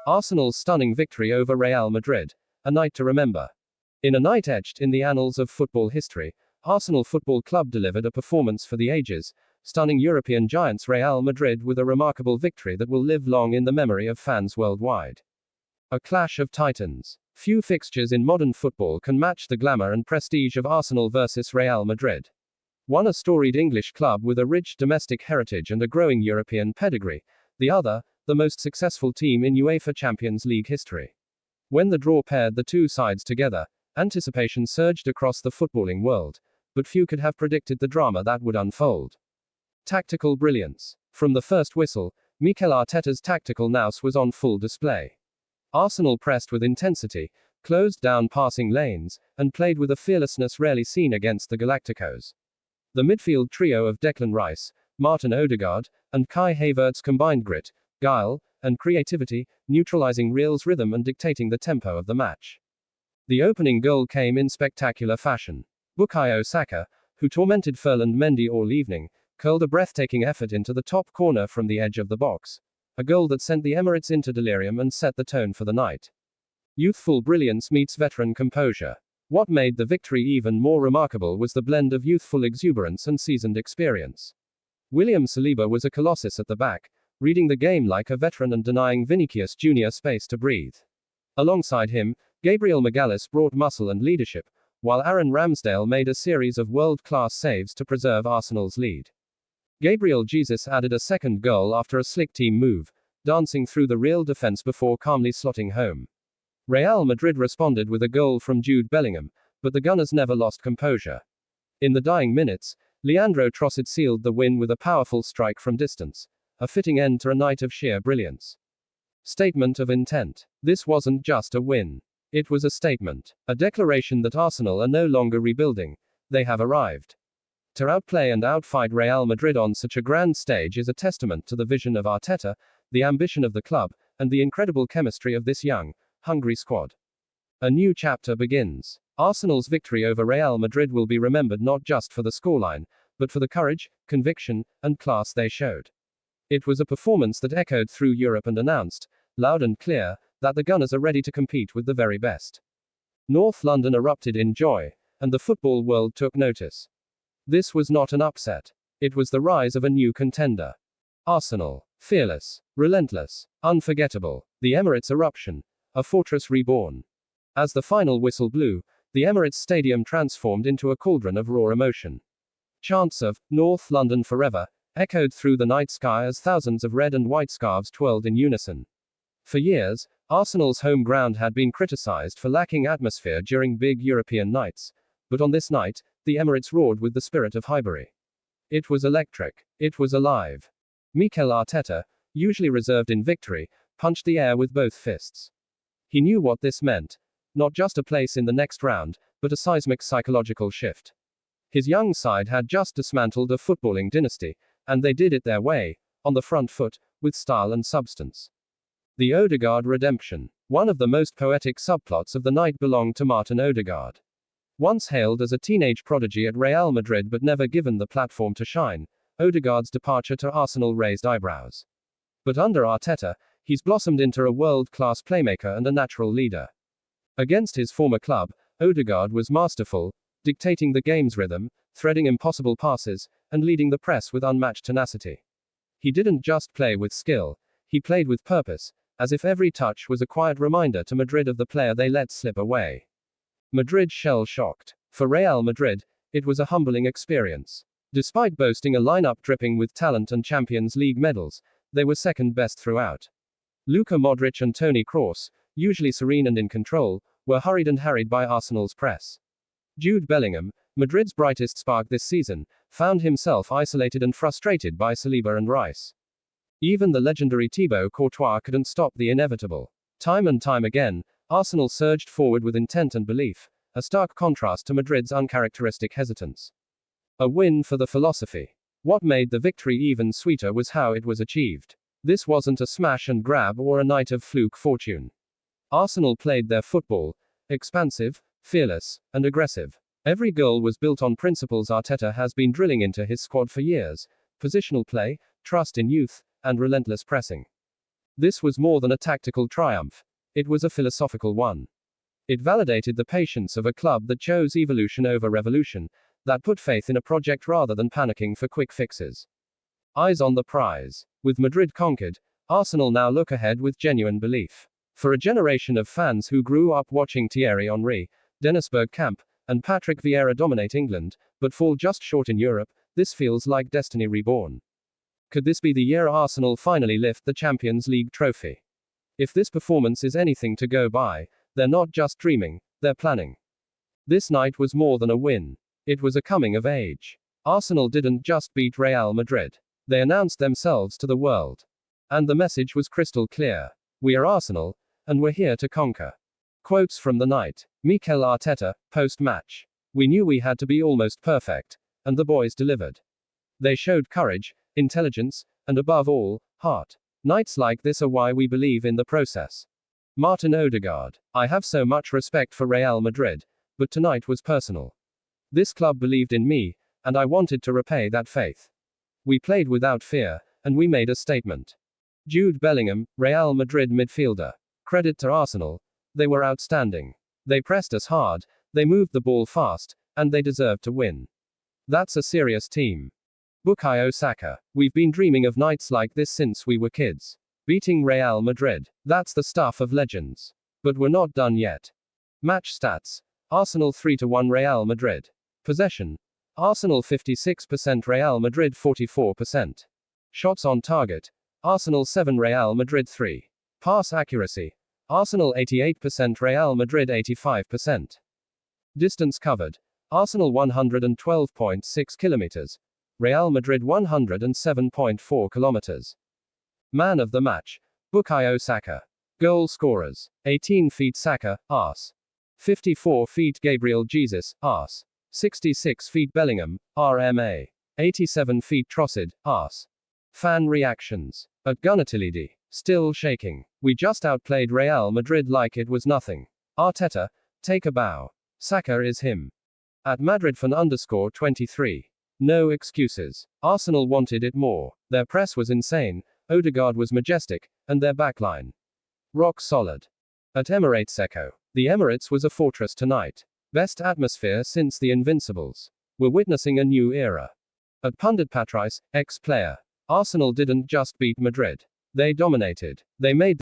Arsenal's stunning victory over Real Madrid. A night to remember. In a night etched in the annals of football history, Arsenal Football Club delivered a performance for the ages, stunning European giants Real Madrid with a remarkable victory that will live long in the memory of fans worldwide. A clash of titans. Few fixtures in modern football can match the glamour and prestige of Arsenal versus Real Madrid. One a storied English club with a rich domestic heritage and a growing European pedigree, the other, the most successful team in UEFA Champions League history. When the draw paired the two sides together, anticipation surged across the footballing world, but few could have predicted the drama that would unfold. Tactical brilliance. From the first whistle, Mikel Arteta's tactical nous was on full display. Arsenal pressed with intensity, closed down passing lanes, and played with a fearlessness rarely seen against the Galacticos. The midfield trio of Declan Rice, Martin Odegaard, and Kai Havertz combined grit, guile, and creativity, neutralizing Real's rhythm and dictating the tempo of the match. The opening goal came in spectacular fashion. Bukayo Saka, who tormented Ferland Mendy all evening, curled a breathtaking effort into the top corner from the edge of the box. A goal that sent the Emirates into delirium and set the tone for the night. Youthful brilliance meets veteran composure. What made the victory even more remarkable was the blend of youthful exuberance and seasoned experience. William Saliba was a colossus at the back, reading the game like a veteran and denying Vinícius Jr space to breathe. Alongside him, Gabriel Magalhães brought muscle and leadership, while Aaron Ramsdale made a series of world-class saves to preserve Arsenal's lead. Gabriel Jesus added a second goal after a slick team move, dancing through the Real defense before calmly slotting home. Real Madrid responded with a goal from Jude Bellingham, but the Gunners never lost composure. In the dying minutes, Leandro Trossard sealed the win with a powerful strike from distance, a fitting end to a night of sheer brilliance. Statement of intent. This wasn't just a win. It was a statement, a declaration that Arsenal are no longer rebuilding, they have arrived. To outplay and outfight Real Madrid on such a grand stage is a testament to the vision of Arteta, the ambition of the club, and the incredible chemistry of this young, hungry squad. A new chapter begins. Arsenal's victory over Real Madrid will be remembered not just for the scoreline, but for the courage, conviction, and class they showed. It was a performance that echoed through Europe and announced, loud and clear, that the Gunners are ready to compete with the very best. North London erupted in joy, and the football world took notice. This was not an upset. It was the rise of a new contender. Arsenal. Fearless. Relentless. Unforgettable. The Emirates eruption. A fortress reborn. As the final whistle blew, the Emirates Stadium transformed into a cauldron of raw emotion. Chants of "North London Forever" echoed through the night sky as thousands of red and white scarves twirled in unison. For years, Arsenal's home ground had been criticized for lacking atmosphere during big European nights, but on this night, the Emirates roared with the spirit of Highbury. It was electric. It was alive. Mikel Arteta, usually reserved in victory, punched the air with both fists. He knew what this meant. Not just a place in the next round, but a seismic psychological shift. His young side had just dismantled a footballing dynasty, and they did it their way, on the front foot, with style and substance. The Odegaard redemption. One of the most poetic subplots of the night belonged to Martin Odegaard. Once hailed as a teenage prodigy at Real Madrid but never given the platform to shine, Odegaard's departure to Arsenal raised eyebrows. But under Arteta, he's blossomed into a world-class playmaker and a natural leader. Against his former club, Odegaard was masterful, dictating the game's rhythm, threading impossible passes, and leading the press with unmatched tenacity. He didn't just play with skill, he played with purpose, as if every touch was a quiet reminder to Madrid of the player they let slip away. Madrid shell-shocked. For Real Madrid, it was a humbling experience. Despite boasting a lineup dripping with talent and Champions League medals, they were second best throughout. Luka Modric and Toni Kroos, usually serene and in control, were hurried and harried by Arsenal's press. Jude Bellingham, Madrid's brightest spark this season, found himself isolated and frustrated by Saliba and Rice. Even the legendary Thibaut Courtois couldn't stop the inevitable. Time and time again, Arsenal surged forward with intent and belief, a stark contrast to Madrid's uncharacteristic hesitance. A win for the philosophy. What made the victory even sweeter was how it was achieved. This wasn't a smash and grab or a night of fluke fortune. Arsenal played their football, expansive, fearless, and aggressive. Every goal was built on principles Arteta has been drilling into his squad for years: positional play, trust in youth, and relentless pressing. This was more than a tactical triumph. It was a philosophical one. It validated the patience of a club that chose evolution over revolution, that put faith in a project rather than panicking for quick fixes. Eyes on the prize. With Madrid conquered, Arsenal now look ahead with genuine belief. For a generation of fans who grew up watching Thierry Henry, Dennis Bergkamp, and Patrick Vieira dominate England, but fall just short in Europe, this feels like destiny reborn. Could this be the year Arsenal finally lift the Champions League trophy? If this performance is anything to go by, they're not just dreaming, they're planning. This night was more than a win. It was a coming of age. Arsenal didn't just beat Real Madrid. They announced themselves to the world. And the message was crystal clear. We are Arsenal, and we're here to conquer. Quotes from the night. Mikel Arteta, post-match. We knew we had to be almost perfect, and the boys delivered. They showed courage, intelligence, and above all, heart. Nights like this are why we believe in the process. Martin Odegaard. I have so much respect for Real Madrid, but tonight was personal. This club believed in me, and I wanted to repay that faith. We played without fear, and we made a statement. Jude Bellingham, Real Madrid midfielder. Credit to Arsenal. They were outstanding. They pressed us hard, they moved the ball fast, and they deserved to win. That's a serious team. Bukayo Saka. We've been dreaming of nights like this since we were kids. Beating Real Madrid. That's the stuff of legends. But we're not done yet. Match stats. Arsenal 3-1 Real Madrid. Possession. Arsenal 56%, Real Madrid 44%. Shots on target. Arsenal 7, Real Madrid 3. Pass accuracy. Arsenal 88%, Real Madrid 85%. Distance covered. Arsenal 112.6 kilometers. Real Madrid 107.4 kilometers. Man of the match. Bukayo Saka. Goal scorers. 18 feet Saka, arse. 54 feet Gabriel Jesus, arse. 66 feet Bellingham, RMA. 87 feet Trossard, arse. Fan reactions. At Gunatilidi. Still shaking. We just outplayed Real Madrid like it was nothing. Arteta, take a bow. Saka is him. At Madridfan_23. No excuses. Arsenal wanted it more. Their press was insane, Odegaard was majestic, and their backline. Rock solid. At Emirates Echo. The Emirates was a fortress tonight. Best atmosphere since the Invincibles. We're witnessing a new era. At Pundit Patrice, ex-player. Arsenal didn't just beat Madrid. They dominated. They made